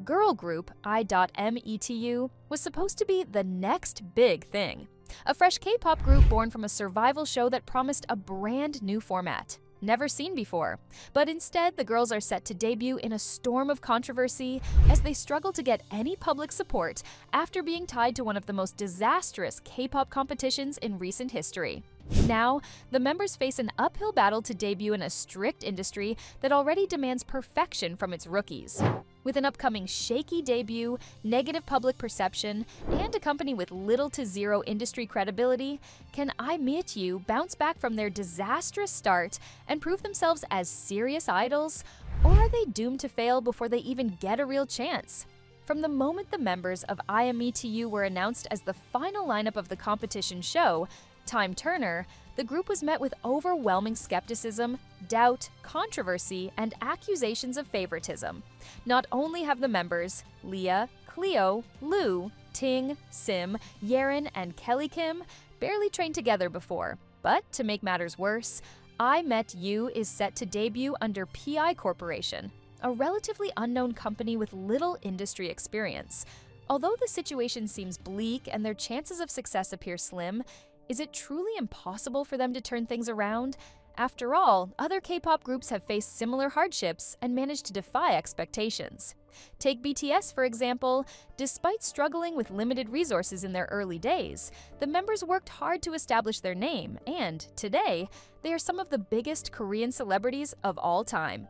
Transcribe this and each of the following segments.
girl group I.MET.U was supposed to be the next big thing. A fresh K-pop group born from a survival show that promised a brand new format, never seen before. But instead, the girls are set to debut in a storm of controversy as they struggle to get any public support after being tied to one of the most disastrous K-pop competitions in recent history. Now, the members face an uphill battle to debut in a strict industry that already demands perfection from its rookies. With an upcoming shaky debut, negative public perception, and a company with little to zero industry credibility, can I.MET.U bounce back from their disastrous start and prove themselves as serious idols? Or are they doomed to fail before they even get a real chance? From the moment the members of I.MET.U were announced as the final lineup of the competition show, Time Turner, the group was met with overwhelming skepticism, doubt, controversy, and accusations of favoritism. Not only have the members, Lea, Cleo, Lu, Ting, Sim, Yerin, and Kelly Kim, barely trained together before, but to make matters worse, I.MET.U is set to debut under PI Corporation, a relatively unknown company with little industry experience. Although the situation seems bleak and their chances of success appear slim, is it truly impossible for them to turn things around? After all, other K-pop groups have faced similar hardships and managed to defy expectations. Take BTS, for example. Despite struggling with limited resources in their early days, the members worked hard to establish their name, and today, they are some of the biggest Korean celebrities of all time.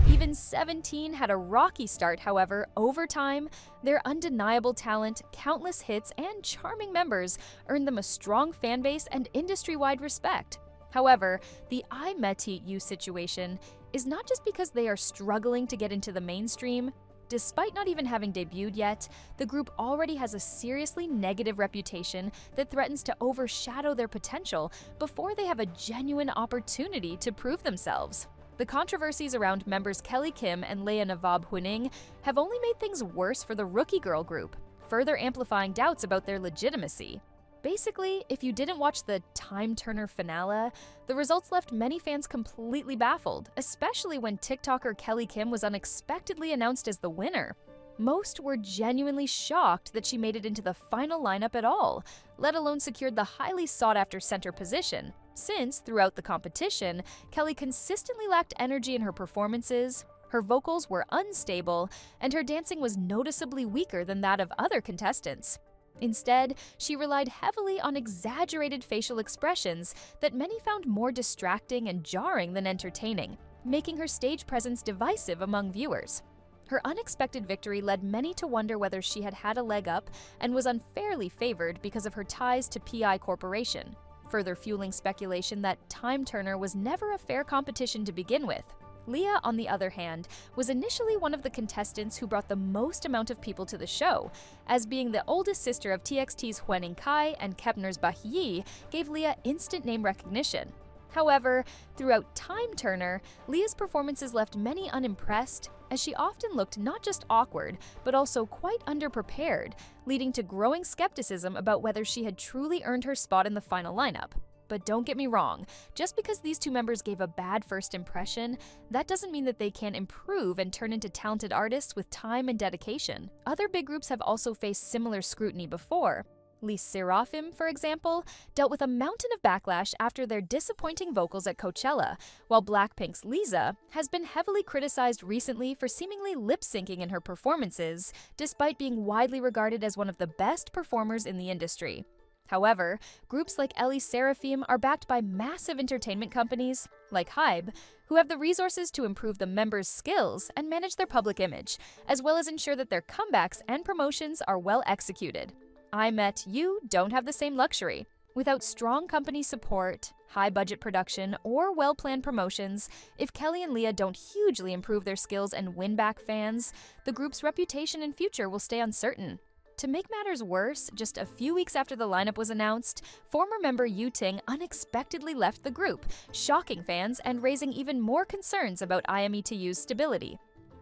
Even 17 had a rocky start, however, over time, their undeniable talent, countless hits, and charming members earned them a strong fanbase and industry-wide respect. However, the I.MET.U situation is not just because they are struggling to get into the mainstream. Despite not even having debuted yet, the group already has a seriously negative reputation that threatens to overshadow their potential before they have a genuine opportunity to prove themselves. The controversies around members Kelly Kim and Lea Huening have only made things worse for the rookie girl group, further amplifying doubts about their legitimacy. Basically, if you didn't watch the Time Turner finale, the results left many fans completely baffled, especially when TikToker Kelly Kim was unexpectedly announced as the winner. Most were genuinely shocked that she made it into the final lineup at all, let alone secured the highly sought-after center position, since, throughout the competition, Kelly consistently lacked energy in her performances, her vocals were unstable, and her dancing was noticeably weaker than that of other contestants. Instead, she relied heavily on exaggerated facial expressions that many found more distracting and jarring than entertaining, making her stage presence divisive among viewers. Her unexpected victory led many to wonder whether she had had a leg up and was unfairly favored because of her ties to PI Corporation, further fueling speculation that Time Turner was never a fair competition to begin with. Lea, on the other hand, was initially one of the contestants who brought the most amount of people to the show, as being the oldest sister of TXT's Huening Kai and Kepner's Bahiyi gave Lea instant name recognition. However, throughout Time Turner, Lea's performances left many unimpressed, as she often looked not just awkward, but also quite underprepared, leading to growing skepticism about whether she had truly earned her spot in the final lineup. But don't get me wrong, just because these two members gave a bad first impression, that doesn't mean that they can't improve and turn into talented artists with time and dedication. Other big groups have also faced similar scrutiny before. LE SSERAFIM, for example, dealt with a mountain of backlash after their disappointing vocals at Coachella, while Blackpink's Lisa has been heavily criticized recently for seemingly lip-syncing in her performances, despite being widely regarded as one of the best performers in the industry. However, groups like LE SSERAFIM are backed by massive entertainment companies, like HYBE, who have the resources to improve the members' skills and manage their public image, as well as ensure that their comebacks and promotions are well executed. I.MET.U don't have the same luxury. Without strong company support, high-budget production, or well-planned promotions, if Kelly and Lea don't hugely improve their skills and win back fans, the group's reputation and future will stay uncertain. To make matters worse, just a few weeks after the lineup was announced, former member Yu Ting unexpectedly left the group, shocking fans and raising even more concerns about I.MET.U's stability.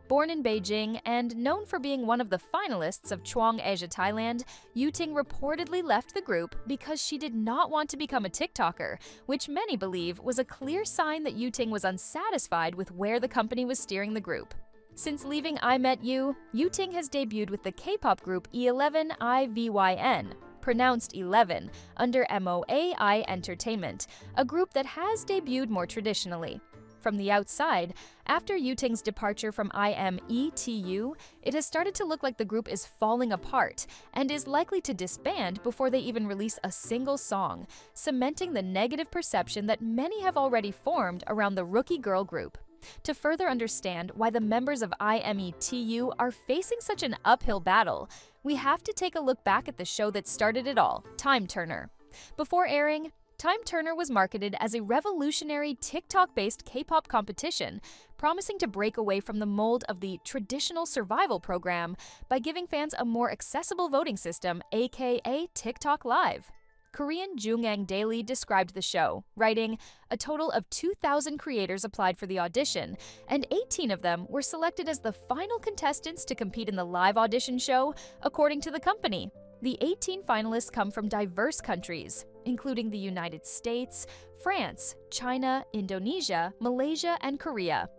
Born in Beijing and known for being one of the finalists of Chwang Asia Thailand, Yu Ting reportedly left the group because she did not want to become a TikToker, which many believe was a clear sign that Yu Ting was unsatisfied with where the company was steering the group. Since leaving I.MET.U, Yu Ting has debuted with the K-pop group E11IVYN, pronounced 11, under MOAI Entertainment, a group that has debuted more traditionally. From the outside, after Yu Ting's departure from I.MET.U, it has started to look like the group is falling apart and is likely to disband before they even release a single song, cementing the negative perception that many have already formed around the rookie girl group. To further understand why the members of I.MET.U are facing such an uphill battle, we have to take a look back at the show that started it all, Time Turner. Before airing, Time Turner was marketed as a revolutionary TikTok-based K-pop competition, promising to break away from the mold of the traditional survival program by giving fans a more accessible voting system, aka TikTok Live. Korean Jungang Daily described the show, writing, "A total of 2,000 creators applied for the audition, and 18 of them were selected as the final contestants to compete in the live audition show, according to the company. The 18 finalists come from diverse countries, including the United States, France, China, Indonesia, Malaysia, and Korea.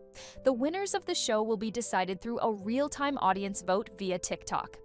The winners of the show will be decided through a real-time audience vote via TikTok."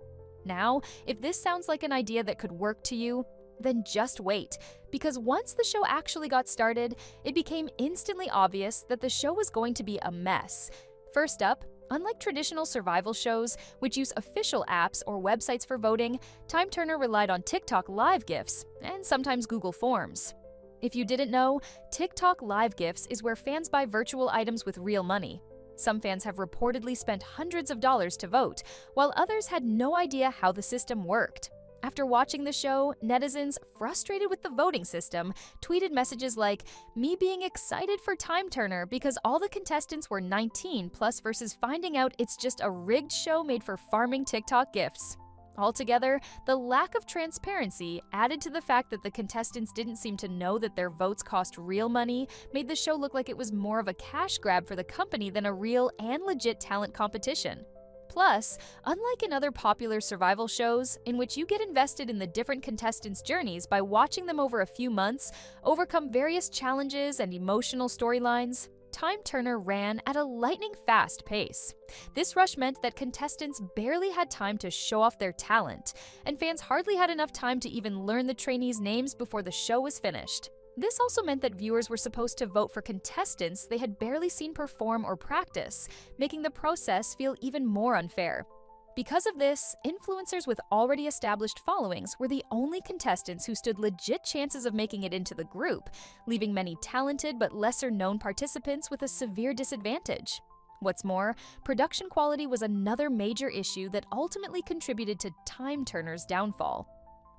Now, if this sounds like an idea that could work to you, then just wait, because once the show actually got started, it became instantly obvious that the show was going to be a mess. First up, unlike traditional survival shows, which use official apps or websites for voting, Time Turner relied on TikTok Live GIFs and sometimes Google Forms. If you didn't know, TikTok Live GIFs is where fans buy virtual items with real money. Some fans have reportedly spent hundreds of dollars to vote, while others had no idea how the system worked. After watching the show, netizens, frustrated with the voting system, tweeted messages like, "Me being excited for Time Turner because all the contestants were 19 plus versus finding out it's just a rigged show made for farming TikTok gifts." Altogether, the lack of transparency, added to the fact that the contestants didn't seem to know that their votes cost real money, made the show look like it was more of a cash grab for the company than a real and legit talent competition. Plus, unlike in other popular survival shows, in which you get invested in the different contestants' journeys by watching them over a few months, overcome various challenges and emotional storylines, Time Turner ran at a lightning-fast pace. This rush meant that contestants barely had time to show off their talent, and fans hardly had enough time to even learn the trainees' names before the show was finished. This also meant that viewers were supposed to vote for contestants they had barely seen perform or practice, making the process feel even more unfair. Because of this, influencers with already established followings were the only contestants who stood legit chances of making it into the group, leaving many talented but lesser-known participants with a severe disadvantage. What's more, production quality was another major issue that ultimately contributed to Time Turner's downfall.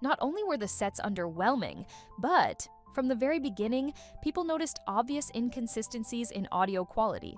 Not only were the sets underwhelming, but from the very beginning, people noticed obvious inconsistencies in audio quality.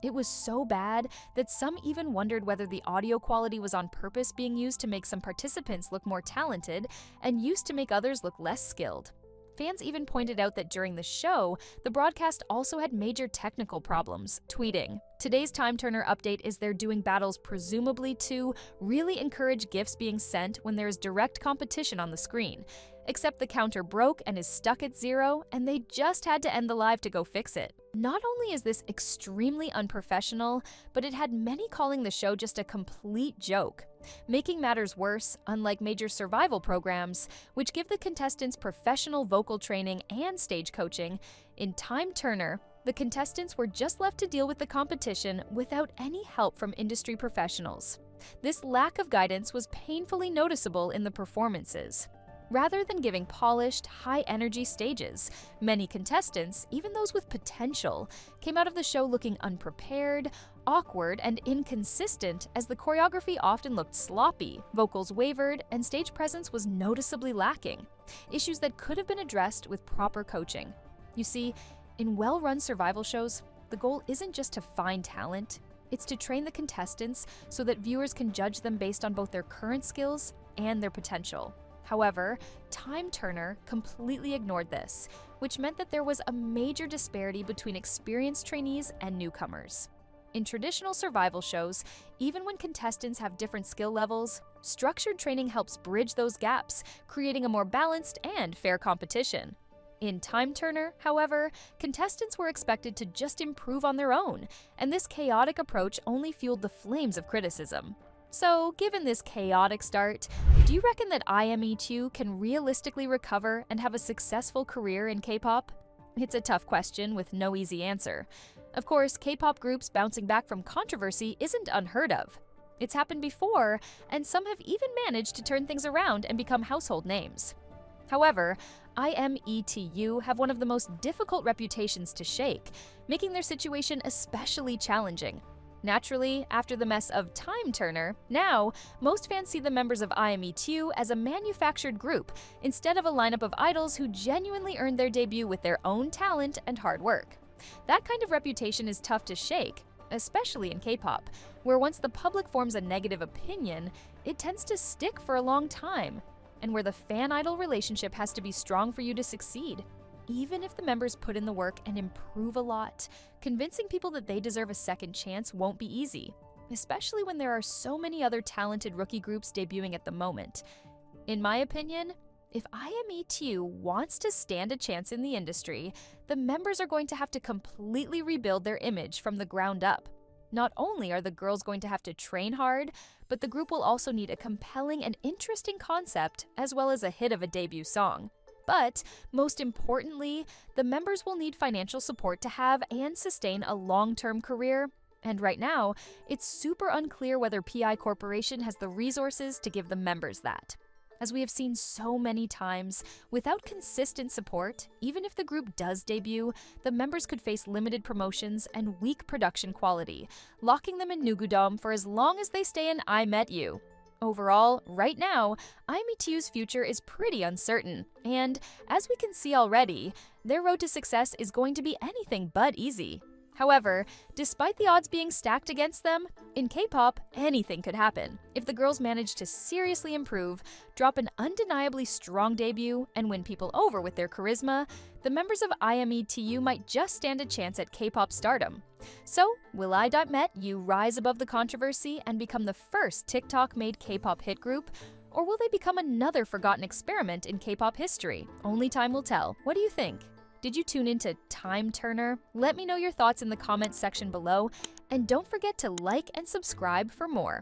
It was so bad that some even wondered whether the audio quality was on purpose being used to make some participants look more talented and used to make others look less skilled. Fans even pointed out that during the show, the broadcast also had major technical problems, tweeting, "Today's Time Turner update is they're doing battles presumably to really encourage gifts being sent when there is direct competition on the screen. Except the counter broke and is stuck at 0, and they just had to end the live to go fix it." Not only is this extremely unprofessional, but it had many calling the show just a complete joke. Making matters worse, unlike major survival programs, which give the contestants professional vocal training and stage coaching, in Time Turner, the contestants were just left to deal with the competition without any help from industry professionals. This lack of guidance was painfully noticeable in the performances. Rather than giving polished, high-energy stages, many contestants, even those with potential, came out of the show looking unprepared, awkward, and inconsistent, as the choreography often looked sloppy, vocals wavered, and stage presence was noticeably lacking, issues that could have been addressed with proper coaching. You see, in well-run survival shows, the goal isn't just to find talent, it's to train the contestants so that viewers can judge them based on both their current skills and their potential. However, Time Turner completely ignored this, which meant that there was a major disparity between experienced trainees and newcomers. In traditional survival shows, even when contestants have different skill levels, structured training helps bridge those gaps, creating a more balanced and fair competition. In Time Turner, however, contestants were expected to just improve on their own, and this chaotic approach only fueled the flames of criticism. So, given this chaotic start, do you reckon that I.MET.U can realistically recover and have a successful career in K-pop? It's a tough question with no easy answer. Of course, K-pop groups bouncing back from controversy isn't unheard of. It's happened before, and some have even managed to turn things around and become household names. However, I.MET.U have one of the most difficult reputations to shake, making their situation especially challenging. Naturally, after the mess of Time Turner, now, most fans see the members of I.MET.U as a manufactured group instead of a lineup of idols who genuinely earned their debut with their own talent and hard work. That kind of reputation is tough to shake, especially in K-pop, where once the public forms a negative opinion, it tends to stick for a long time, and where the fan-idol relationship has to be strong for you to succeed. Even if the members put in the work and improve a lot, convincing people that they deserve a second chance won't be easy, especially when there are so many other talented rookie groups debuting at the moment. In my opinion, if I.MET.U wants to stand a chance in the industry, the members are going to have to completely rebuild their image from the ground up. Not only are the girls going to have to train hard, but the group will also need a compelling and interesting concept as well as a hit of a debut song. But, most importantly, the members will need financial support to have and sustain a long-term career. And right now, it's super unclear whether PI Corporation has the resources to give the members that. As we have seen so many times, without consistent support, even if the group does debut, the members could face limited promotions and weak production quality, locking them in nugudom for as long as they stay in I.MET.U. Overall, right now, I.MET.U's future is pretty uncertain, and as we can see already, their road to success is going to be anything but easy. However, despite the odds being stacked against them, in K-pop, anything could happen. If the girls manage to seriously improve, drop an undeniably strong debut, and win people over with their charisma, the members of I.MET.U might just stand a chance at K-pop stardom. So, will I.MET.U rise above the controversy and become the first TikTok-made K-pop hit group? Or will they become another forgotten experiment in K-pop history? Only time will tell. What do you think? Did you tune into Time Turner? Let me know your thoughts in the comments section below, and don't forget to like and subscribe for more.